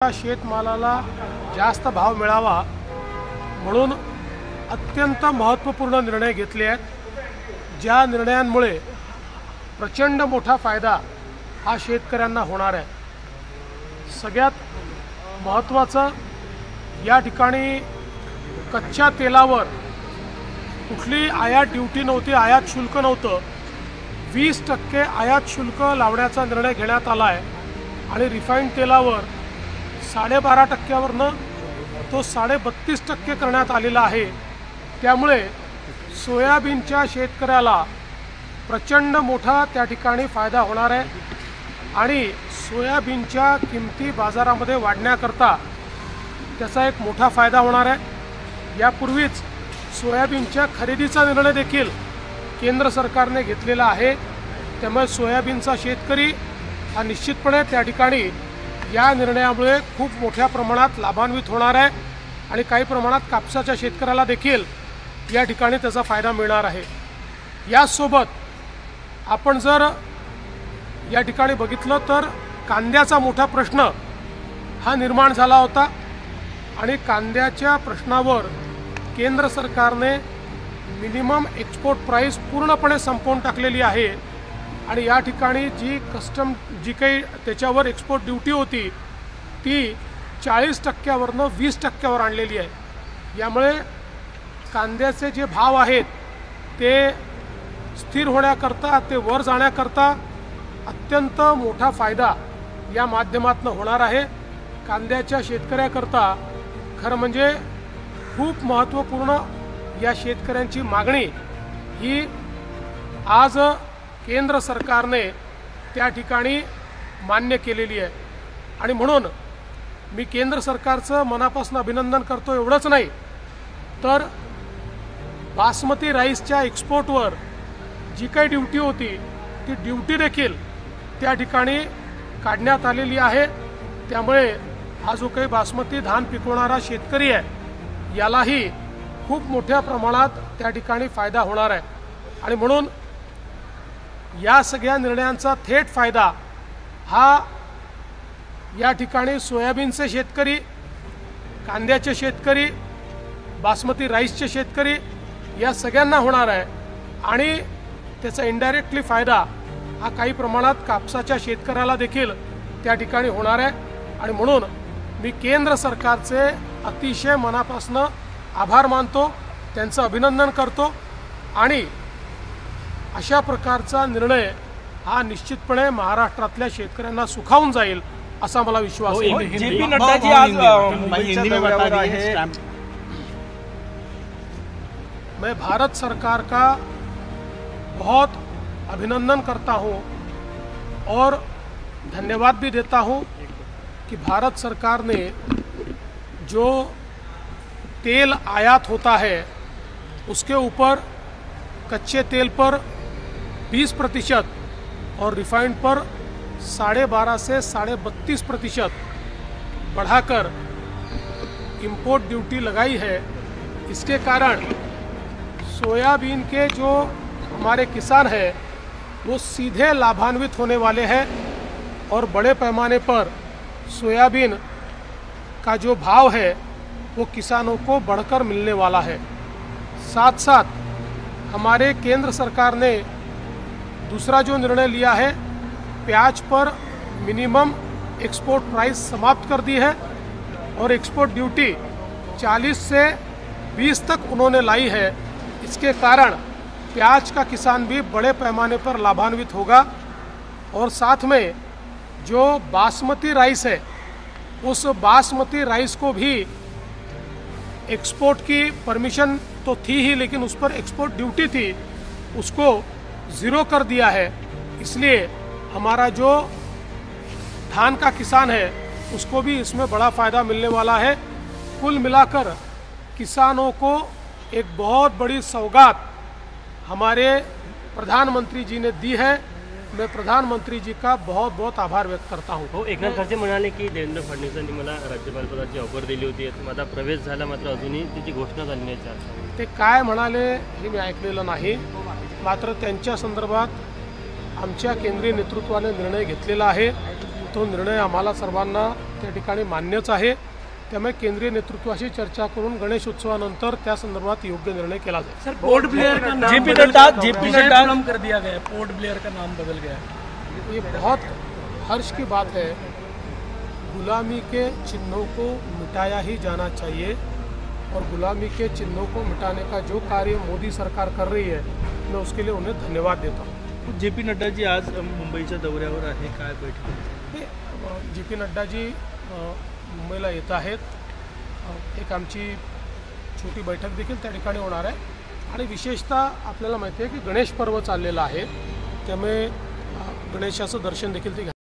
शेतमालाला जास्त भाव मिळावा म्हणून अत्यंत महत्त्वपूर्ण निर्णय घेतले आहेत। ज्या निर्णयांमुळे प्रचंड मोठा फायदा हा शेतकऱ्यांना होणार आहे। सगळ्यात महत्त्वाचं या ठिकाणी कच्च्या तेलावर कुठली आयात ड्यूटी नव्हती, आयात शुल्क नव्हतं। 20% आयात शुल्क लावण्याचा निर्णय घेण्यात आला आहे आणि रिफाइंड तेलावर 12.5%वरनं तो 32.5% करण्यात आलेला आहे। त्यामुळे सोयाबीनच्या शेतकऱ्याला प्रचंड मोठा त्या ठिकाणी फायदा होणार आहे आणि सोयाबीनच्या किमती बाजारामध्ये वाढण्याकरता त्याचा एक मोठा फायदा होणार आहे। यापूर्वीच सोयाबीनच्या खरेदीचा निर्णय देखील केंद्र सरकारने घेतलेला आहे। त्यामुळे सोयाबीनचा शेतकरी हा निश्चितपणे त्या ठिकाणी या निर्णयामुळे खूप मोठ्या प्रमाणात लाभान्वित होणार आहे आणि काही प्रमाणात कापसाच्या शेतकऱ्याला देखील या ठिकाणी त्याचा फायदा मिळणार आहे। यासोबत आपण जर या ठिकाणी बघितलं तर कांद्याचा मोठा प्रश्न हा निर्माण झाला होता आणि कांद्याच्या प्रश्नावर केंद्र सरकारने मिनिमम एक्सपोर्ट प्राइस पूर्णपणे संपवून टाकलेली आहे आणि या ठिकाणी जी काही त्याच्यावर एक्सपोर्ट ड्यूटी होती ती 40%वरनं 20%वर आणलेली आहे। यामुळे कांद्याचे जे भाव आहेत ते स्थिर होण्याकरता, ते वर जाण्याकरता अत्यंत मोठा फायदा या माध्यमातून होणार आहे। कांद्याच्या शेतकऱ्याकरता खरं म्हणजे खूप महत्त्वपूर्ण या शेतकऱ्यांची मागणी ही आज केंद्र सरकारने त्या ठिकाणी मान्य केलेली आहे आणि म्हणून मी केंद्र सरकारचं मनापासून अभिनंदन करतो। एवढंच नाही तर बासमती राईसच्या एक्सपोर्टवर जी काही ड्यूटी होती ती ड्यूटी देखील त्या ठिकाणी काढण्यात आलेली आहे। त्यामुळे हा जो काही बासमती धान पिकवणारा शेतकरी आहे यालाही खूप मोठ्या प्रमाणात त्या ठिकाणी फायदा होणार आहे आणि म्हणून या सगळ्या निर्णयांचा थेट फायदा हा या ठिकाणी सोयाबीनचे शेतकरी, कांद्याचे शेतकरी, बासमती राईसचे शेतकरी या सगळ्यांना होणार आहे आणि त्याचा इनडायरेक्टली फायदा हा काही प्रमाणात कापसाच्या शेतकऱ्याला देखील त्या ठिकाणी होणार आहे आणि म्हणून मी केंद्र सरकारचे अतिशय मनापासून आभार मानतो, त्यांचं अभिनंदन करतो आणि अशा प्रकारचा निर्णय हा निश्चितपणे महाराष्ट्रातल्या शेतकऱ्यांना सुखावून जाईल असा मला विश्वास आहे। जेपी नड्डा जी आज हिंदी में बता रही है। मैं भारत सरकार का बहुत अभिनंदन करता हूं और धन्यवाद भी देता हूं कि भारत सरकार ने जो तेल आयात होता है उसके ऊपर कच्चे तेल पर 20% और रिफाइंड पर 12.5 से 32.5% बढ़ाकर इंपोर्ट ड्यूटी लगाई है। इसके कारण सोयाबीन के जो हमारे किसान हैं वो सीधे लाभान्वित होने वाले हैं और बड़े पैमाने पर सोयाबीन का जो भाव है वो किसानों को बढ़कर मिलने वाला है। साथ साथ हमारे केंद्र सरकार ने दूसरा जो निर्णय लिया है, प्याज पर मिनिमम एक्सपोर्ट प्राइस समाप्त कर दी है और एक्सपोर्ट ड्यूटी 40 से 20 तक उन्होंने लाई है। इसके कारण प्याज का किसान भी बड़े पैमाने पर लाभान्वित होगा और साथ में जो बासमती राइस है उस बासमती राइस को भी एक्सपोर्ट की परमिशन तो थी ही लेकिन उस पर एक्सपोर्ट ड्यूटी थी, उसको ज़ीरो कर दिया है। इसलिए हमारा जो धान का किसान है उसको भी इसमें बड़ा फ़ायदा मिलने वाला है। कुल मिलाकर किसानों को एक बहुत बड़ी सौगात हमारे प्रधानमंत्री जी ने दी है। मैं प्रधानमंत्री जी का बहुत बहुत आभार व्यक्त करता हूँ। हो, एकनाथ खडसे म्हणाले की देवेंद्र फडणवीसांनी मला राज्यपालपदाची ऑफर दिली होती, माझा प्रवेश झाला, मात्र अजूनही त्याची घोषणा झाली नाही। ते काय म्हणाले हे मी ऐकलेलं नाही, मात्र त्यांच्या संदर्भात आमच्या केंद्रीय नेतृत्वाने निर्णय घेतलेला आहे। तो निर्णय आम्हाला सर्वांना त्या ठिकाणी मान्यच आहे. त्यामुळे केंद्रीय नेतृत्वाशी चर्चा करून गणेश उत्सवानंतर त्या संदर्भात योग्य निर्णय केला जाईल. सर, पोर्ट ब्लेयर का नाम जेपी बदल नड्डा कर दिया गया, पोर्ट ब्लेयर का नाम बदल गया। ये बहुत हर्ष की बात है। गुलामी के चिन्हों को मिटाया ही जाना चाहिए और गुलामी के चिन्हों को मिटाने का जो कार्य मोदी सरकार कर रही है, मैं उसके लिए उन्हें धन्यवाद देता हूँ। जेपी नड्डा जी आज मुंबईच्या दौऱ्यावर आहे, काय बैठक? जे पी नड्डा जी मुंबईला येत आहेत. एक आमची छोटी बैठक देखील त्या ठिकाणी होणार आहे आणि विशेषतः आपल्याला माहिती आहे की गणेश पर्व चाललेलं आहे, त्यामुळे गणेशाचं दर्शन देखील ते